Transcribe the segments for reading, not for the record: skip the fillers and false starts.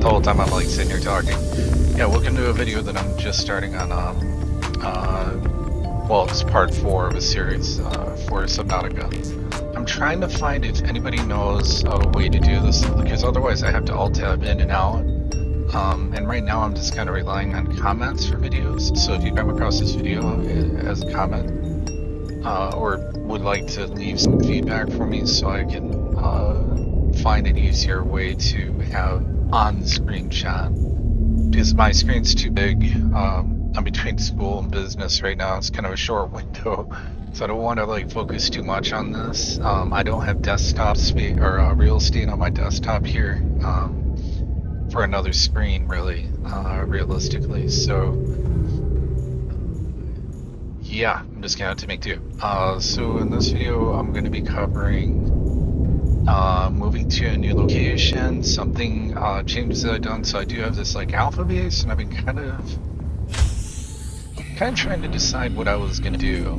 the whole time I'm like sitting here talking. Yeah, welcome to a video that I'm just starting on, well, it's part 4 of a series for Subnatica. I'm trying to find if anybody knows a way to do this, because otherwise I have to alt-tab in and out. And right now I'm just kind of relying on comments for videos, so if you come across this video as a comment, or would like to leave some feedback for me so I can find an easier way to have on-screen chat. Because my screen's too big, I'm between school and business right now, it's kind of a short window, so I don't want to like focus too much on this. I don't have desktop space or real estate on my desktop here for another screen really, realistically, so yeah, I'm just gonna have to make do. So in this video, I'm gonna be covering moving to a new location, something changes that I've done. So I do have this like alpha base, and I've been kind of trying to decide what I was gonna do.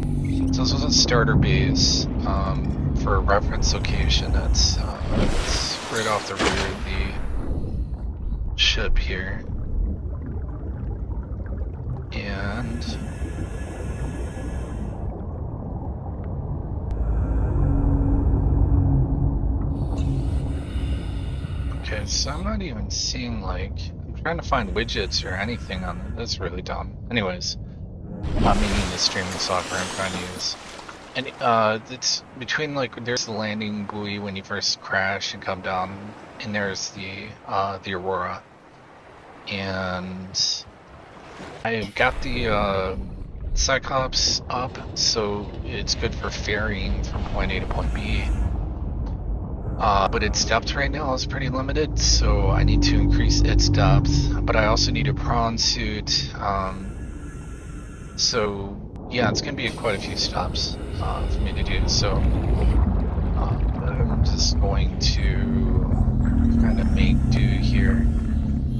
So this was a starter base for a reference location that's right off the rear of the ship here, and okay, so I'm not even seeing like, I'm trying to find widgets or anything on it. That's really dumb. Anyways, meaning the streaming software I'm trying to use. And it's between like, there's the landing buoy when you first crash and come down, and there's the Aurora. And I've got the Cyclops up, so it's good for ferrying from point A to point B. But its depth right now is pretty limited, so I need to increase its depth. But I also need a prawn suit. So yeah, it's gonna be quite a few stops for me to do. So I'm just going to kind of make do here.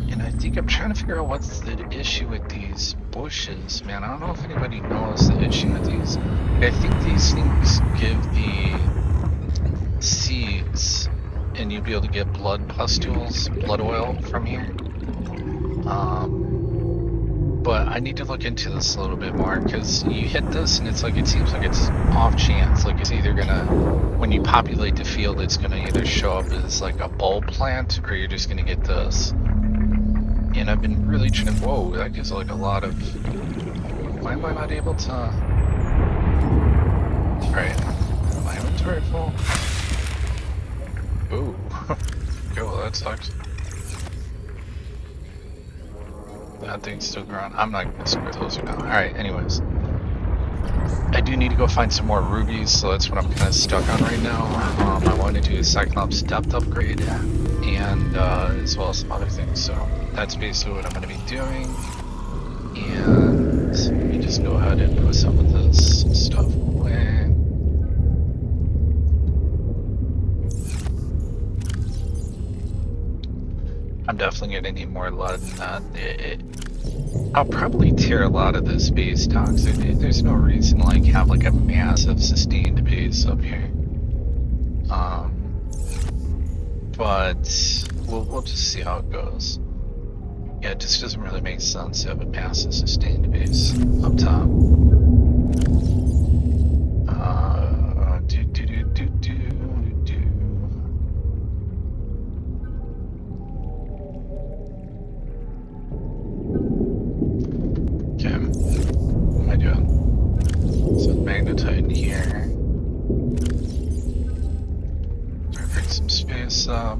And I think I'm trying to figure out what's the issue with these bushes, man. I don't know if anybody knows the issue with these. I think these things give the seeds, and you'll be able to get blood pustules, blood oil from here. But I need to look into this a little bit more, because you hit this and it's like, it seems like it's off chance. Like it's either gonna, when you populate the field, it's gonna either show up as like a bulb plant, or you're just gonna get this. And I've been really trying to, whoa, that gives like a lot of, why am I not able to, alright, my inventory full? Ooh, okay, well that sucks. That thing's still growing. I'm not gonna screw those now. Alright, anyways. I do need to go find some more rubies, so that's what I'm kind of stuck on right now. I want to do a Cyclops depth upgrade, and as well as some other things, so that's basically what I'm going to be doing. And let me just go ahead and put some of this stuff away. I'm definitely going to need more lead than that. I'll probably tear a lot of this base down, because there's no reason to like have like a massive sustained base up here. But we'll just see how it goes. Yeah, it just doesn't really make sense to have a massive sustained base up top. Magnetite here. Bring some space up.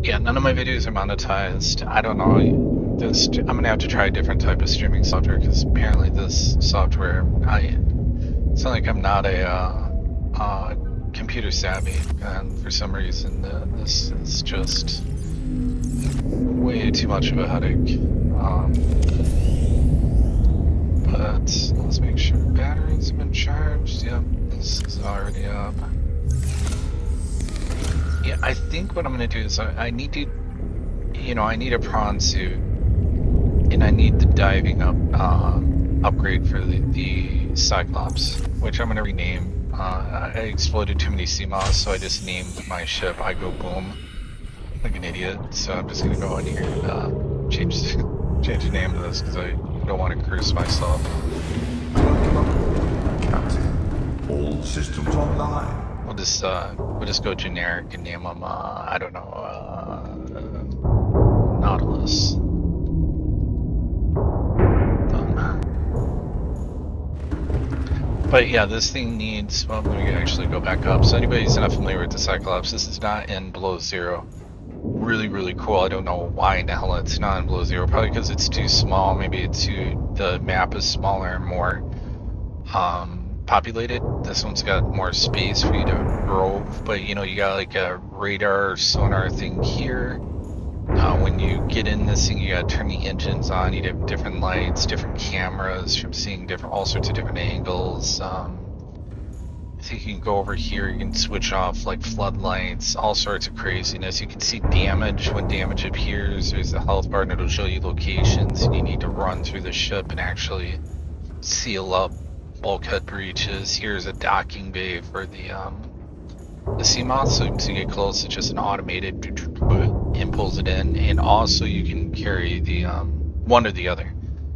Yeah, none of my videos are monetized. I don't know. I'm gonna have to try a different type of streaming software, because apparently this software, it's not like I'm not a computer savvy, and for some reason this is just way too much of a headache. But let's make sure batteries have been charged. Yep, this is already up. Yeah, I think what I'm gonna do is I need to, I need a prawn suit, and I need the diving upgrade for the Cyclops, which I'm gonna rename. I exploded too many CMOS, so I just named my ship I Go Boom. like an idiot. So I'm just gonna go in here and change the name of this because I don't want to curse myself. Captain, all systems online. We'll just go generic and name them I don't know, Nautilus. But yeah, this thing needs, well, let me actually go back up. So anybody who's not familiar with the Cyclops, this is not in below zero. Really, really cool. I don't know why in the hell it's not in below zero. Probably because it's too small. Maybe the map is smaller and more populated. This one's got more space for you to rove. But you know, you got like a radar or sonar thing here. When you get in this thing, you gotta turn the engines on. You have different lights, different cameras from seeing all sorts of different angles. I think you can go over here, you can switch off like floodlights, all sorts of craziness. You can see damage when damage appears. There's a health bar and it'll show you locations, and you need to run through the ship and actually seal up bulkhead breaches. Here's a docking bay for the Seamoth, so as you get close, it's just an automated and pulls it in. And also you can carry the one or the other,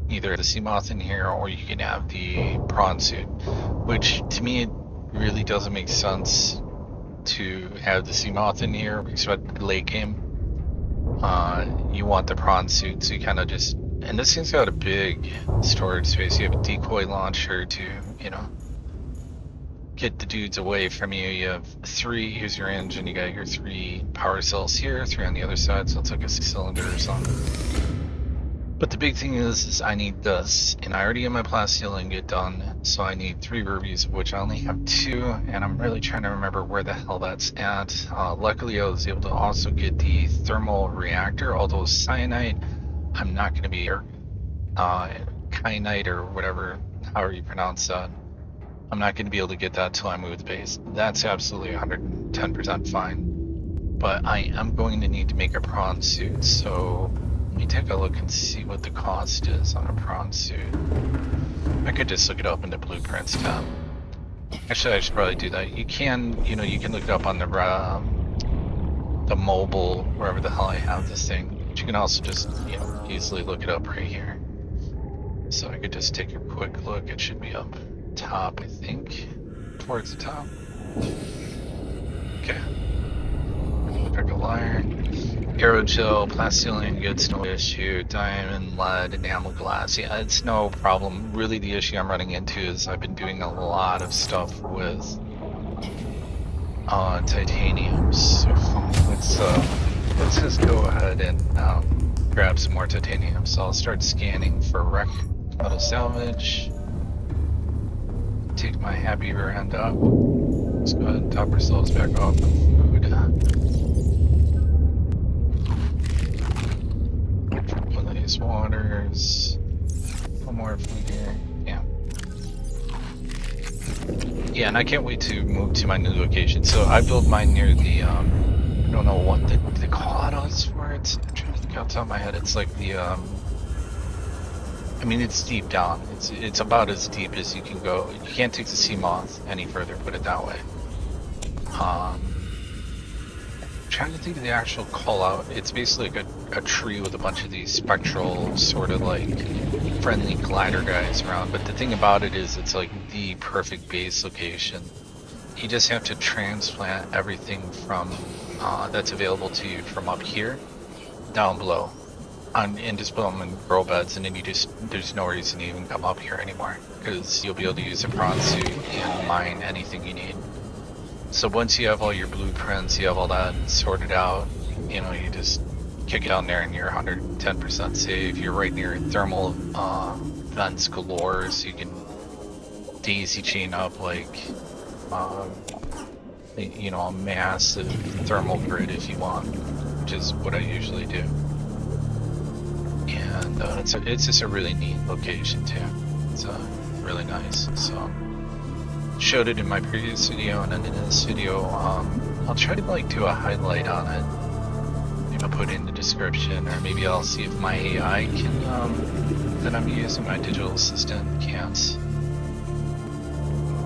either the Seamoth in here or you can have the prawn suit, which to me it really doesn't make sense to have the Seamoth in here, except late game. You want the prawn suit, so you kind of just, and this thing's got a big storage space. You have a decoy launcher to, you know, get the dudes away from you. You have 3, here's your engine, you got your 3 power cells here, 3 on the other side, so it's like a 6-cylinder or something. But the big thing is I need this, and I already have my plasteel ingot done, so I need 3 rubies, of which I only have 2, and I'm really trying to remember where the hell that's at. Luckily I was able to also get the thermal reactor, although cyanide, I'm not going to be, kyanite or whatever, however you pronounce that. I'm not going to be able to get that till I move the base. That's absolutely 110% fine. But I am going to need to make a prawn suit, so let me take a look and see what the cost is on a prawn suit. I could just look it up in the blueprints tab. Actually, I should probably do that. You can, you know, you can look it up on the mobile, wherever the hell I have this thing. But you can also just, you know, easily look it up right here. So I could just take a quick look. It should be up top, I think, towards the top. Okay. Pick a liar. Aerogel, plasteel ingots, no issue. Diamond, lead, enamel glass. Yeah, it's no problem. Really, the issue I'm running into is I've been doing a lot of stuff with titanium. So let's just go ahead and grab some more titanium. So I'll start scanning for wreck metal salvage. Take my happy rand up. Let's go ahead and top ourselves back off with food. One of these waters. One more food here. Yeah. Yeah, and I can't wait to move to my new location. So I built mine near the, I don't know what the call out is for it. I'm trying to think off the top of my head. It's like the, I mean, it's deep down. It's about as deep as you can go. You can't take the Seamoth any further, put it that way. I'm trying to think of the actual call out. It's basically like a tree with a bunch of these spectral, sort of like friendly glider guys around. But the thing about it is it's like the perfect base location. You just have to transplant everything from that's available to you from up here down below. And just put them in grow beds, and then there's no reason to even come up here anymore, because you'll be able to use a prawn suit and mine anything you need. So once you have all your blueprints, you have all that sorted out, you know, you just kick it down there and you're 110% safe. You're right near thermal vents galore, so you can daisy chain up like, you know, a massive thermal grid if you want, which is what I usually do. And it's just a really neat location too. It's really nice. So showed it in my previous video, and then in this video, I'll try to like do a highlight on it. Maybe I'll put it in the description, or maybe I'll see if my AI can that I'm using, my digital assistant, can't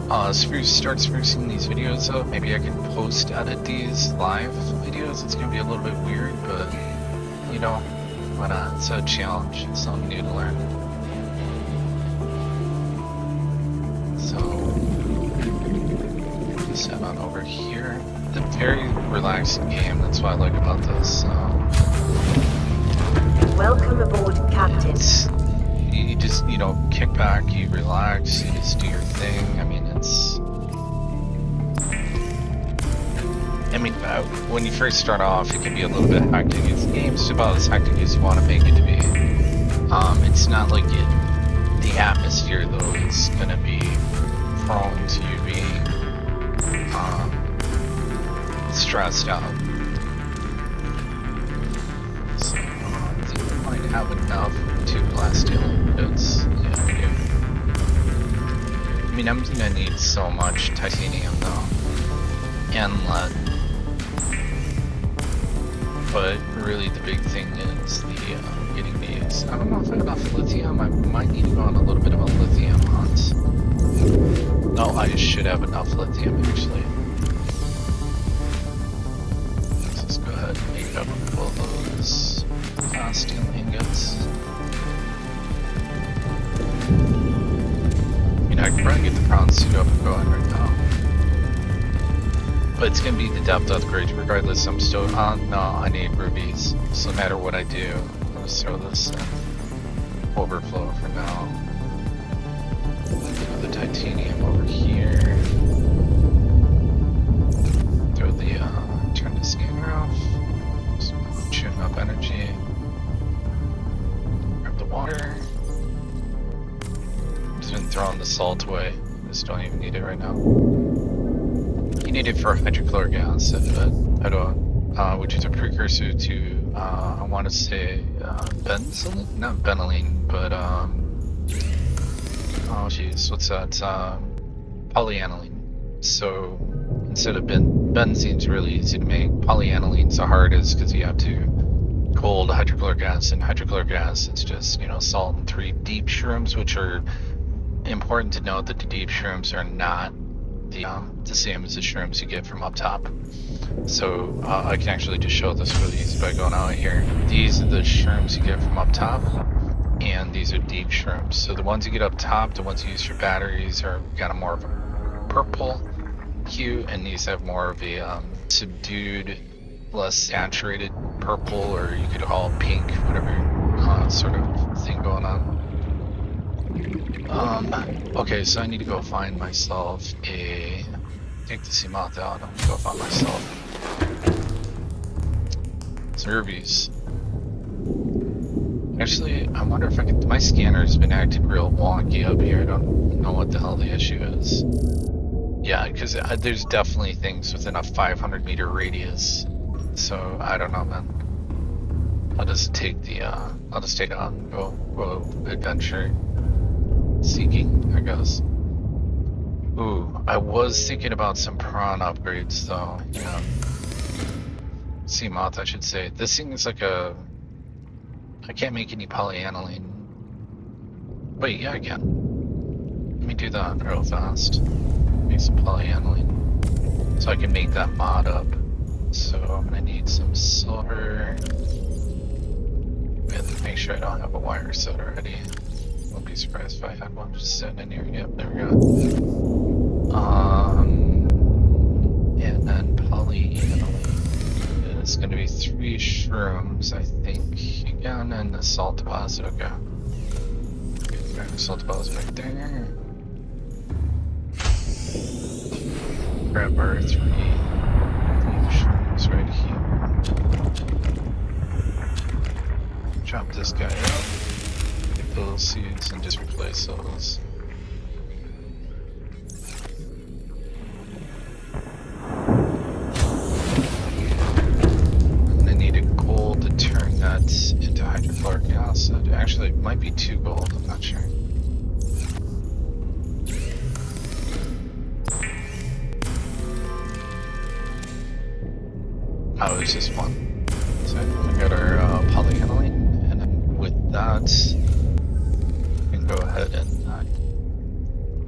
start sprucing these videos up. Maybe I can post edit these live videos. It's gonna be a little bit weird, but you know, why not? It's a challenge. It's something new to learn. So just head on over here. It's a very relaxing game. That's what I like about this. Welcome aboard, Captain. You just, you know, kick back, you relax, you just do your thing. I mean, when you first start off, it can be a little bit hectic. The game's about as hectic as you want to make it to be. It's not like the atmosphere, though, is going to be prone to you being stressed out. So, I think we might have enough to blast bits. Yeah, we do. I mean, I'm gonna need so much titanium though, and lead. But really, the big thing is the getting these. I don't know if I have enough lithium. I might need to go on a little bit of a lithium hunt. No, I should have enough lithium actually. Let's just go ahead and make up a couple of those steel ingots. I can probably get the prawn suit up and going right now. But it's gonna be the depth upgrade regardless. I'm still on. No, I need rubies. So no matter what I do, I'll just throw this in overflow for now. Throw the titanium over here. Throw the turn the scanner off. Just shooting up energy. Grab the water. Been throwing the salt away. Just don't even need it right now. You need it for hydrochloric acid, but I don't. Which is a precursor to I want to say benzene, not benylene, but oh jeez, what's that? Polyaniline. So instead of benzene's really easy to make. Polyanilene's the hardest because you have to cold hydrochloric acid. And hydrochloric acid's just, you know, salt and 3 deep shrooms, which are important to note that the deep shrooms are not the same as the shrooms you get from up top. So I can actually just show this really easy by going out here. These are the shrooms you get from up top, and these are deep shrooms. So the ones you get up top, the ones you use for batteries, are kind of more of a purple hue, and these have more of a subdued, less saturated purple, or you could call it pink, whatever sort of thing going on. Okay, so I need to go find myself take the sea moth out. I'm gonna go find myself some rubies. Actually, I wonder if I could. My scanner's been acting real wonky up here. I don't know what the hell the issue is. Yeah, because there's definitely things within a 500-meter radius. So I don't know, man. I'll just take on and go adventure seeking, I guess. Ooh, I was thinking about some prawn upgrades though, you know. Sea moth, I should say. This thing is like I can't make any polyaniline. Wait, yeah I can. Let me do that real fast. Make some polyaniline. So I can make that mod up. So I'm gonna need some silver. And make sure I don't have a wire set already. Won't be surprised if I had one just sitting in here. Yep, there we go. And then polyaniline. It's going to be 3 shrooms, I think. Again, and the salt deposit. Okay. Grab the salt deposit right there. Grab our 3 shrooms right here. Chop this guy up. Those seeds and just replace those. I'm gonna need a gold to turn that into hydrochloric acid. Actually, it might be 2 gold, I'm not sure. Oh, it's just 1. So we got our polyaniline, and then with that, go ahead and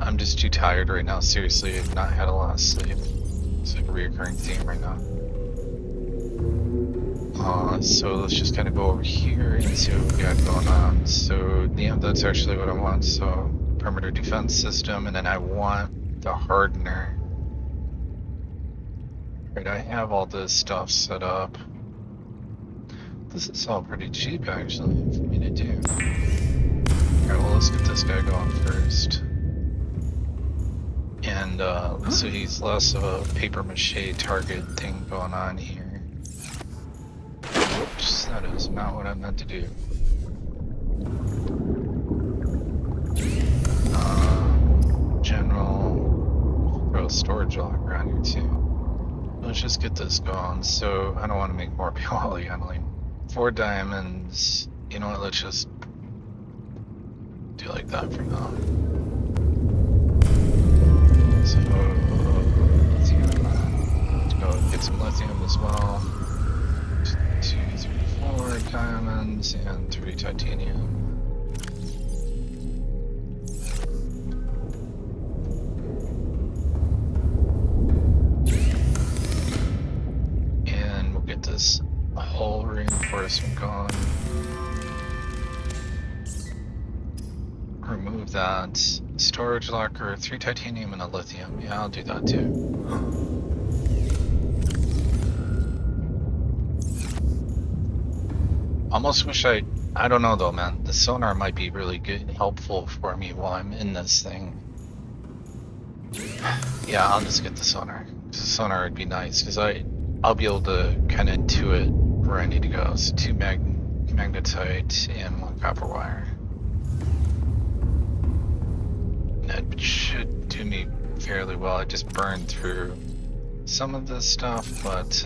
I'm just just too tired right now. Seriously, I've not had a lot of sleep. It's like a reoccurring theme right now. So let's just kind of go over here and see what we got going on. So yeah, that's actually what I want. So perimeter defense system, and then I want the hardener. Right, I have all this stuff set up. This is all pretty cheap actually for me to do. Alright, well let's get this guy going first. And so he's less of a paper mache target thing going on here. Oops, that is not what I meant to do. General, throw a storage locker on here too. Let's just get this going. So I don't want to make more polyaniline. 4 diamonds. You know what? Let's just do like that for now. So lithium. Let's go get some lithium as well. 2, 3, 4 diamonds and 3 titanium. And we'll get this whole reinforcement going. Remove that storage locker, 3 titanium and a lithium. Yeah, I'll do that too. Almost wish I don't know though, man. The sonar might be really good and helpful for me while I'm in this thing. Yeah, I'll just get the sonar. The sonar would be nice because I'll be able to kind of intuit where I need to go. So 2 magnetite and 1 copper wire. That should do me fairly well. I just burned through some of this stuff, but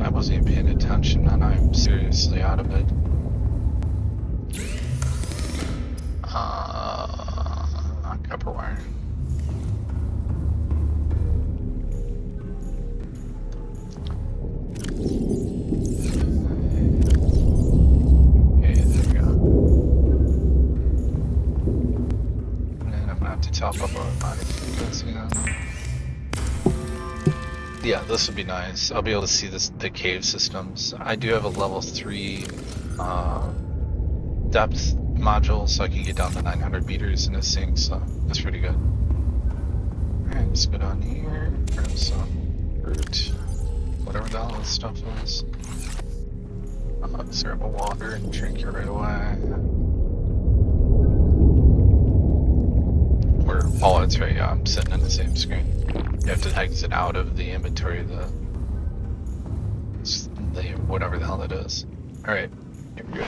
I wasn't even paying attention and I'm seriously out of it. Copper wire. Okay, there we go. And then I'm gonna have to top up my frequency now. Yeah, this would be nice. I'll be able to see the cave systems. I do have a level 3 depth module, so I can get down to 900 meters in this thing, so that's pretty good. Alright, let's go down here, grab some fruit, whatever the hell this stuff is. Let's grab a water and drink it right away. Oh, that's right, yeah, I'm sitting in the same screen. You have to exit out of the inventory, the whatever the hell it is. Alright, you're good.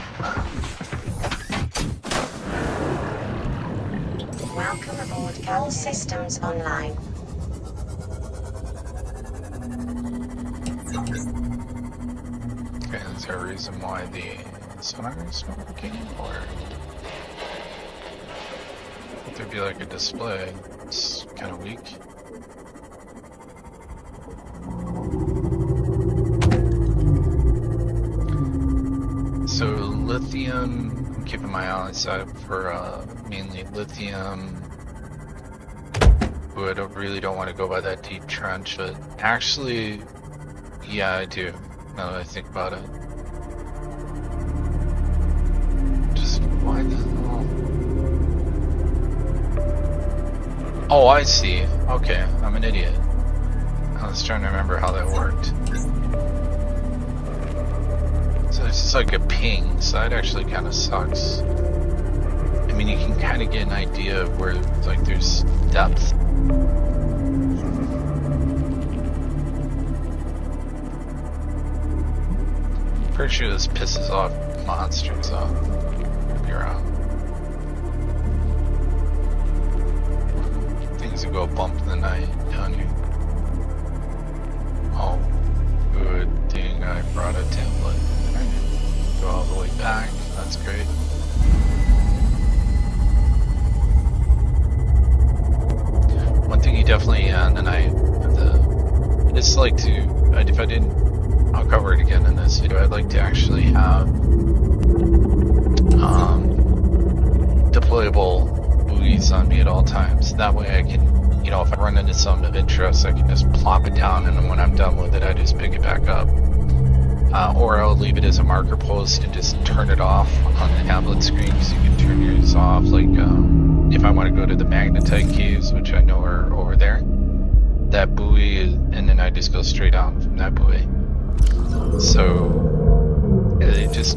Welcome aboard. All systems online. Okay, is there a reason why the sonar is not working? Or would there be like a display? It's kind of weak. So lithium, I'm keeping my eyes out for mainly lithium. Ooh, I really don't want to go by that deep trench, but actually, yeah, I do, now that I think about it. Just, why the hell? Oh, I see. Okay, I'm an idiot. I was trying to remember how that worked. So it's just like a ping, so that actually kind of sucks. I mean, you can kind of get an idea of where, like, there's depth. Pretty sure this pisses off monsters, so could be wrong. Things that go bump in the night down here. Oh, good thing I brought a template. Go all the way back, that's great. One thing you definitely, and I have to, it's like to, if I didn't, I'll cover it again in this video, I'd like to actually have deployable buoy buoys on me at all times. That way I can, you know, if I run into something of interest, I can just plop it down, and then when I'm done with it, I just pick it back up. Or I'll leave it as a marker post and just turn it off on the tablet screen, so you can turn yours off. Like if I want to go to the magnetite caves, which I know are over there, that buoy is, and then I just go straight on from that buoy. So it just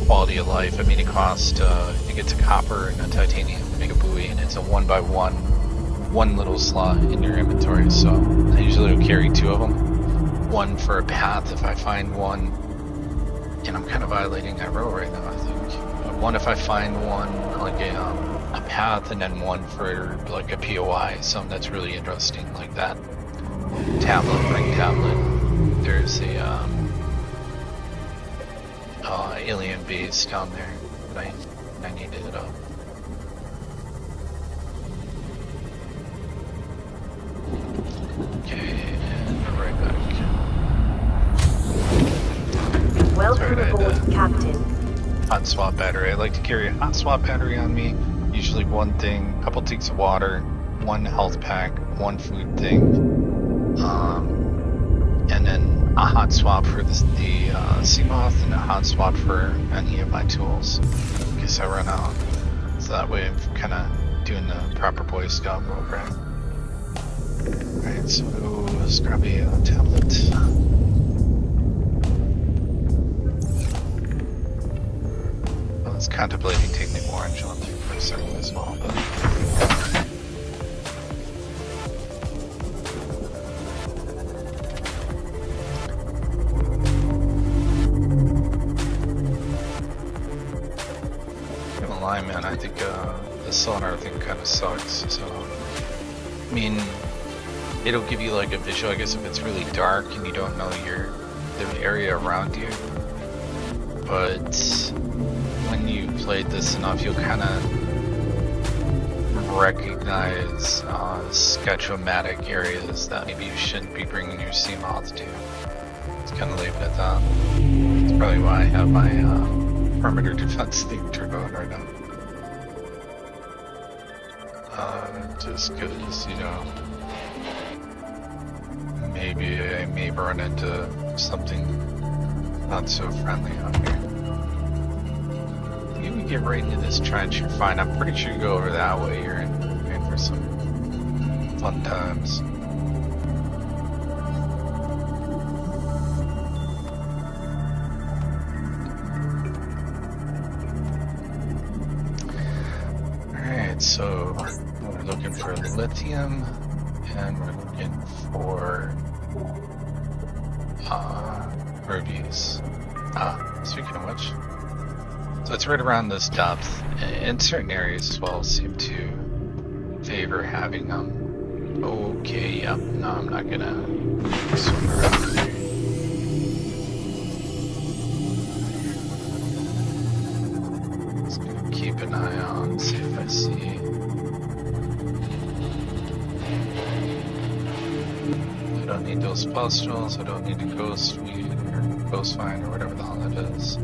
quality of life. I mean, it costs it gets a copper and a titanium to make a buoy, and it's a 1x1, one little slot in your inventory. So I usually will carry 2 of them, one for a path if I find one, and I'm kind of violating that rule right now, I think. One if I find one, like a path, and then one for like a POI, something that's really interesting, like that tablet, ring tablet. There's a alien base down there that I need to hit up. Okay, and we're right back. Welcome aboard, Captain. Hot swap battery. I like to carry a hot swap battery on me. Usually one thing, a couple tanks of water, one health pack, one food thing, and then a hot swap for the Seamoth, and a hot swap for any of my tools in case I run out. So that way I'm kind of doing the proper Boy Scout program. Alright, so let's grab a tablet. I was contemplating taking the orange on there for a second as well, but man, I think the sonar thing kind of sucks. So, I mean, it'll give you like a visual, I guess, if it's really dark and you don't know the area around you. But when you played this enough, you'll kind of recognize sketchomatic areas that maybe you shouldn't be bringing your Seamoth to. Let's kind of leave it at that. That's probably why I have my perimeter defense thing turned on right now. Just because, you know, maybe I may run into something not so friendly out here. You can get right into this trench, you're fine. I'm pretty sure you go over that way, you're in for some fun times. Alright, so we're looking for lithium, and we're looking for rubies. Speaking of which, so it's right around this depth. In certain areas as well seem to favor having them. Okay, yep, no, I'm not gonna swim around there. Just gonna keep an eye on, see if I see. I don't need those pustules, I don't need a ghost weed or ghost vine or whatever the hell that is.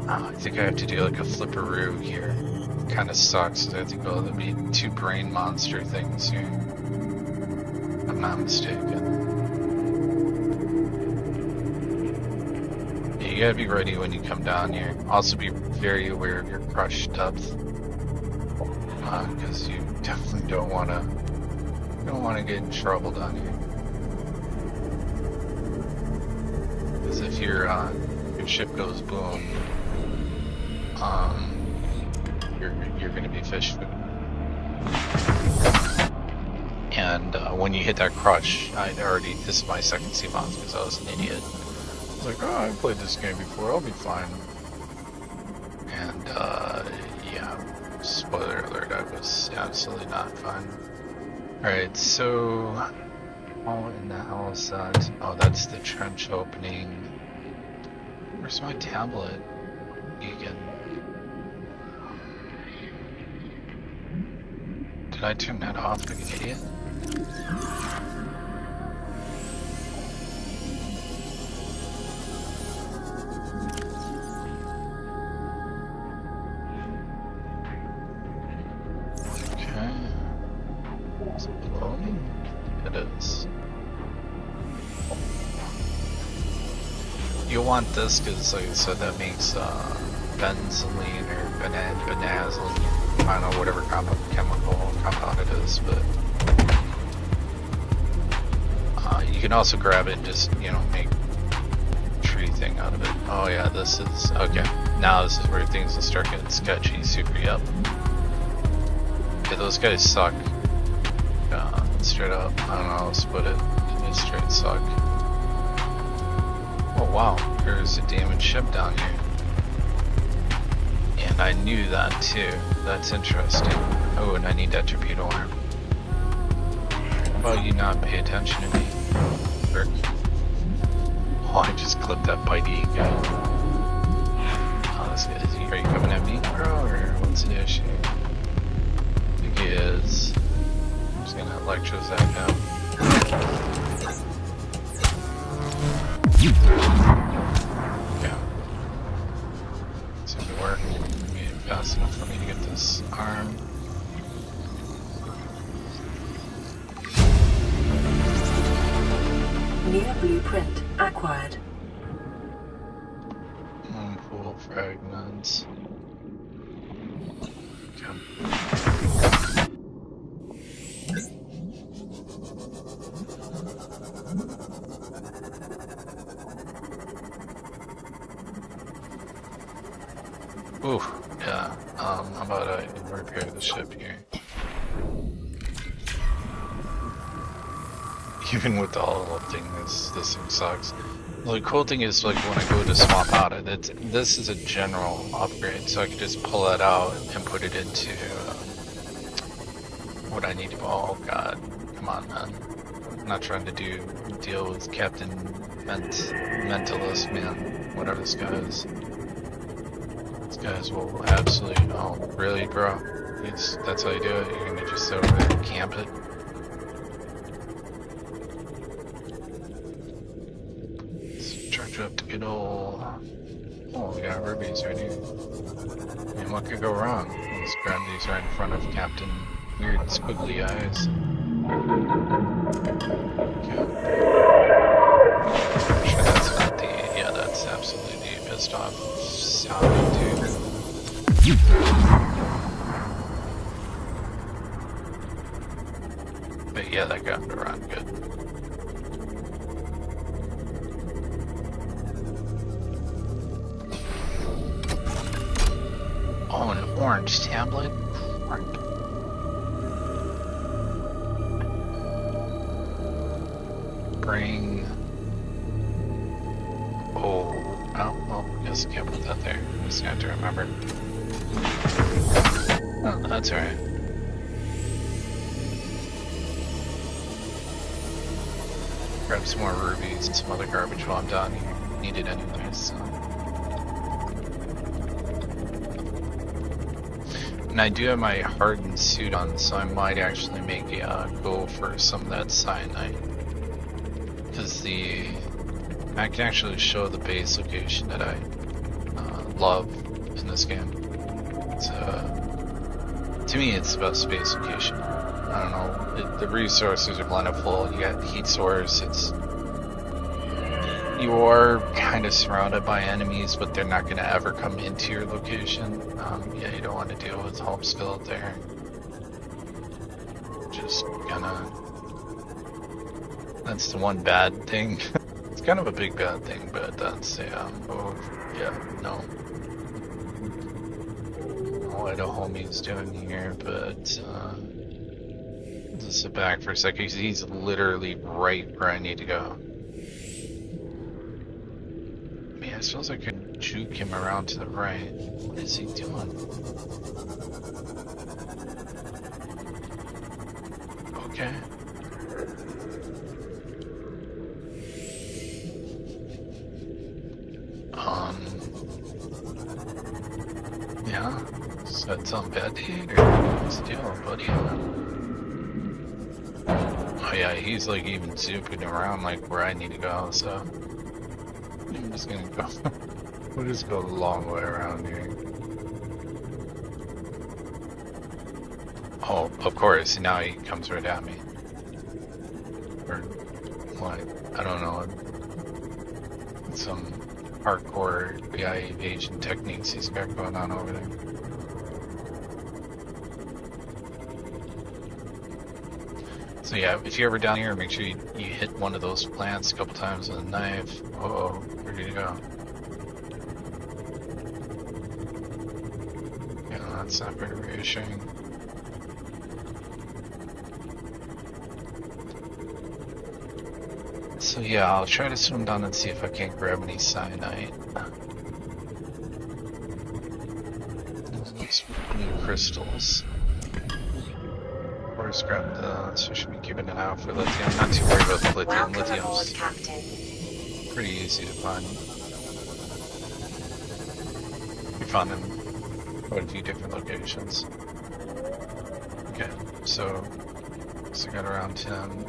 I think I have to do like a flipperoo here. Kind of sucks, I think there'll be 2 brain monster things here. If I'm not mistaken. Yeah, you gotta be ready when you come down here. Also be very aware of your crush depth. Because you definitely don't want to get in trouble down here. Because if your ship goes boom, you're going to be fish food. And when you hit that crush, this is my second Seamoth because I was an idiot. I was like, oh, I played this game before, I'll be fine. And yeah, spoiler alert, I was absolutely not fine. Alright, so oh, in the house that, oh, that's the trench opening. Where's my tablet? Beacon. Did I turn that off like an idiot? You'll want this because, like I said, that makes benzoline or benazoline. I don't know, whatever chemical compound it is, but you can also grab it and just, you know, make a tree thing out of it. Oh yeah, this is, okay. Now this is where things will start getting sketchy. Super, yep. Yeah, those guys suck. Straight up. I don't know how to split it. They straight suck. Oh wow, there's a damaged ship down here. And I knew that too. That's interesting. Oh, and I need that torpedo arm. How about you not pay attention to me, Kirk? Oh, I just clipped that bitey guy. Oh, this guy, are you coming at me, bro, or what's the issue? I think he is. I'm just gonna lecture that out. Yeah. Seems to work. Maybe fast enough for me to get this arm. New blueprint acquired. Full fragments. Okay. Ooh, yeah. How about I repair the ship here? Even with the hull thing, this thing sucks. The cool thing is, like, when I go to swap out this is a general upgrade, so I can just pull that out and put it into what I need to. Oh god, come on, man! I'm not trying to deal with Captain Mentalist, man. Whatever this guy is. These guys will absolutely. Oh, really, bro? That's how you do it. You're gonna just sit over there and camp it. Up to good old. Oh, we got rubies right here. And what could go wrong? Let's grab these right in front of Captain Weird Squiggly Eyes. Okay. I'm sure that's not the. Yeah, that's absolutely the pissed off sounding dude. But yeah, that got to run good. Oh, an orange tablet? Bring... Oh, well, I guess I can't put that there. I'm just gonna have to remember. Oh, that's alright. Grab some more rubies and some other garbage while I'm down here. Need it anyways, so... And I do have my hardened suit on, so I might actually make a go for some of that cyanide. Because I can actually show the base location that I love in this game. It's, to me, it's the best base location. I don't know, the resources are plentiful, you got heat source, you are kind of surrounded by enemies, but they're not going to ever come into your location. Yeah, you don't want to deal with home skill there. Just gonna... That's the one bad thing. It's kind of a big bad thing, but that's oh, yeah, no. What a homie's doing here, but just sit back for a second. He's literally right where I need to go. I suppose I could juke him around to the right. What is he doing? Okay. Yeah. Is that something bad to you, or what's the deal, buddy? Oh yeah, he's like even zooping around like where I need to go, so... I'm just gonna go. We'll just go the long way around here. Oh, of course, now he comes right at me. Or what? I don't know. Some hardcore AI evasion techniques he's got going on over there. So yeah, if you're ever down here, make sure you hit one of those plants a couple times with a knife. Uh-oh, where did he go? Yeah, that's not very reassuring. So yeah, I'll try to swim down and see if I can't grab any cyanite. Those blue crystals. Or just grab the, so I should be keeping an eye out for lithium. I'm not too worried about the lithium. Welcome aboard, Lithium's Captain. pretty easy to find. We found in quite a few different locations. Okay, so I got around 10.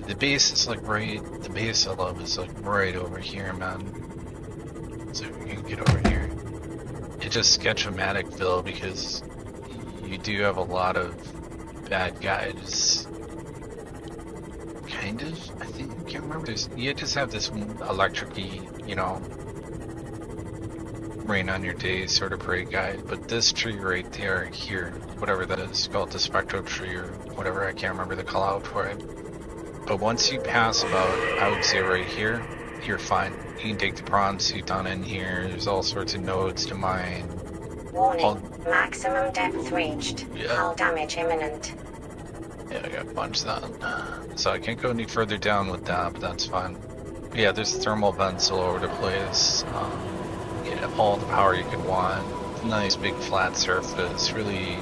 The base is like right, the base I love is like right over here, man. So we can get over here. It's just sketchmaticville because you do have a lot of bad guys. Kind of, I think, I can't remember. You just have this electric-y, you know, rain on your day sort of parade guide. But this tree right there, here, whatever that is, called the spectral tree or whatever, I can't remember the call out for it. But once you pass about, I would say right here, you're fine. You can take the prawn suit down in here. There's all sorts of nodes to mine. Warning, maximum depth reached. Yeah. Hull damage imminent. Yeah, I got punched that. So I can't go any further down with that, but that's fine. But yeah, there's thermal vents all over the place. Yeah, all the power you could want. Nice big flat surface, really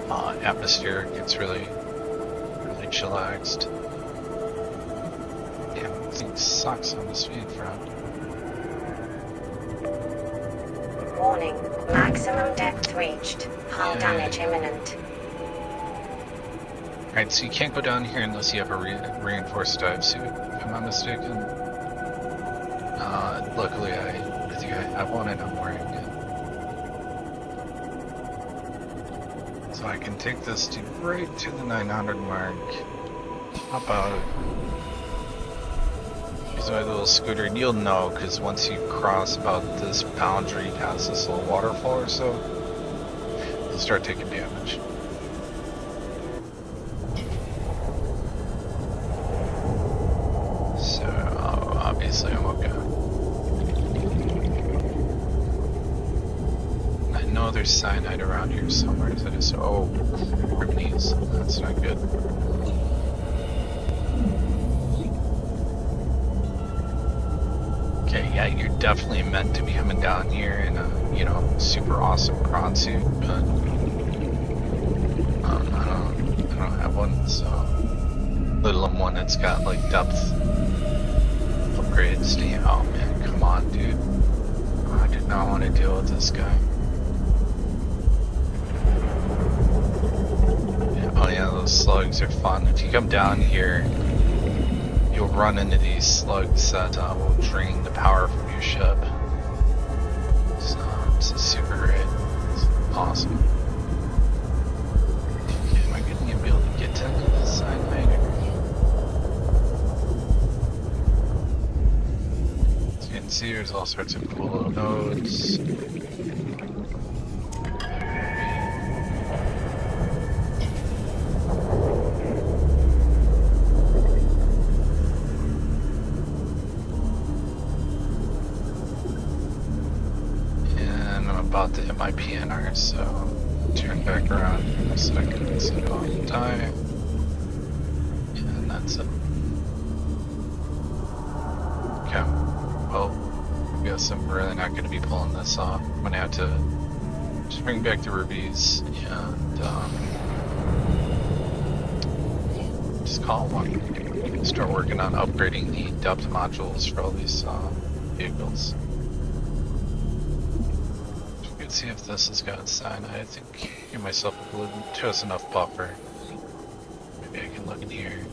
atmospheric. It's really chillaxed. Damn, this thing sucks on the speed front. Warning, maximum depth reached. Hull damage imminent. Alright, so you can't go down here unless you have a reinforced dive suit, if I'm not mistaken. Luckily I think I have one and I'm wearing it. So I can take this to right to the 900 mark, hop out, use my little scooter, and you'll know, because once you cross about this boundary past this little waterfall or so, you'll start taking damage. So, obviously I'm okay. I know there's cyanide around here somewhere, so I just, oh, knees. That's not good. Okay, yeah, you're definitely meant to be coming down here in a, you know, super awesome prawn suit, but I don't have one, so little one that's got like depth upgrades. Oh man, come on, dude. I did not want to deal with this guy. Yeah, oh yeah, those slugs are fun. If you come down here, you'll run into these slugs that will drain the power from your ship. So it's super great. It's awesome. Okay, am I going to be able to get to the side later? As you can see, there's all sorts of cool little nodes. About to hit my PNR, so turn back around in a second so I don't die. And that's it. Okay. Well, I guess I'm really not going to be pulling this off. I'm going to have to just bring back the rubies and just call one. Start working on upgrading the depth modules for all these vehicles. See if this has got cyanide. I think give myself just enough buffer. Maybe I can look in here.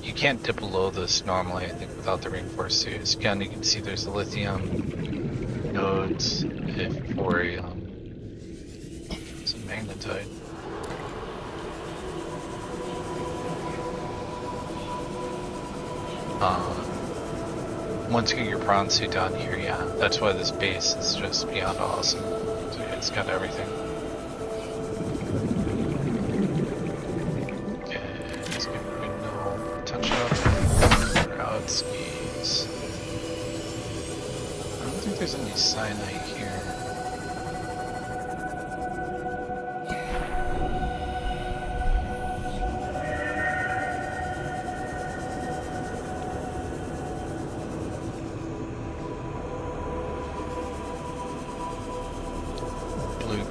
You can't dip below this normally, I think, without the reinforced suits. Again, you can see there's the lithium nodes for some magnetite. Once you get your prawn suit down here, yeah, that's why this base is just beyond awesome. So it's got everything. Okay, let's give it a no touch up. Crowd skis. I don't think there's any cyanite here.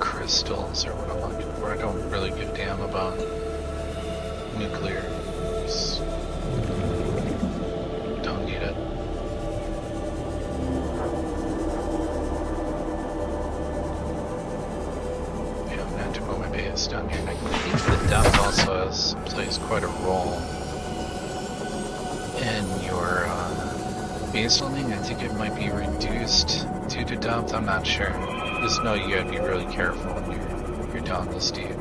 Crystals are what I'm looking for. I don't really give a damn about nuclear. Just don't need it. Yeah, I'm gonna have to move my base down here. And I think the depth also plays quite a role in your base building. I think it might be reduced due to depth. I'm not sure. Just know you gotta be really careful when you're down this deep.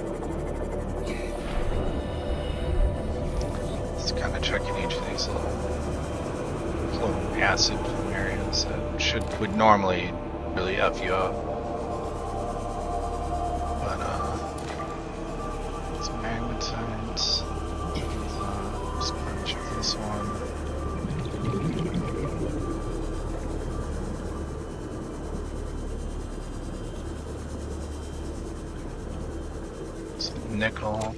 Just kind of checking each of these little acid areas that would normally really F you up. But it's magnetite. Just gonna check this one. Nickel.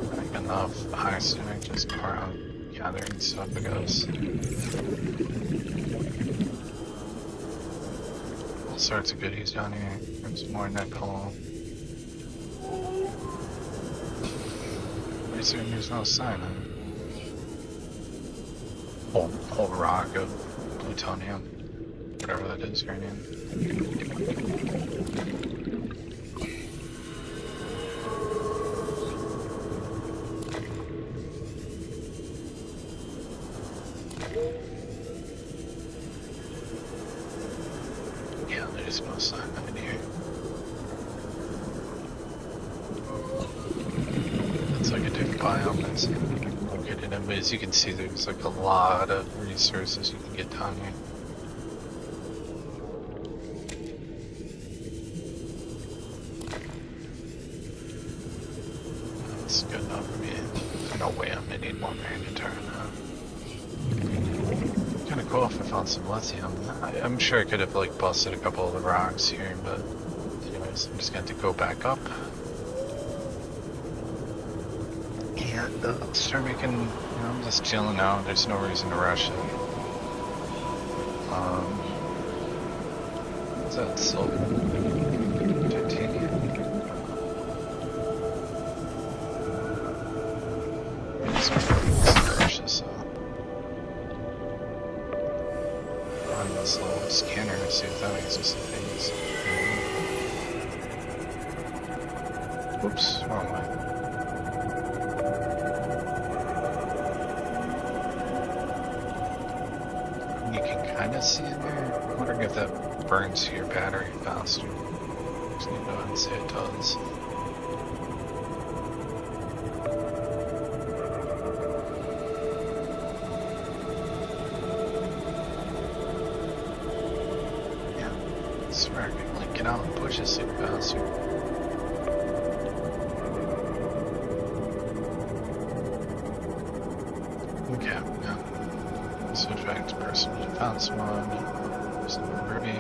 I think enough arsenic just pour out gathering stuff, I guess. All sorts of goodies down here. There's more nickel. Pretty certain there's no cyanide. Whole rock of plutonium. Whatever that is right now. Yeah, there's no sign of it here. That's like a different biome that's located in, but as you can see, there's like a lot of resources you can get down here. That's good enough for me. No way I'm gonna need more magnetite now. Kinda cool if I found some lithium. I'm sure I could have like busted a couple of the rocks here, but anyways, I'm just going to go back up. And start making, I'm just chilling out. There's no reason to rush it. What's that, silver? Titanium? Rush this up. Run this little scanner and see if that makes us some things. Oops, wrong way. You can kind of see in there. I'm wondering if that burns your battery faster. Just need to go ahead and say it does. Swear I can like get out and push this thing faster. Okay, yeah. Subject person found someone. Some ruby.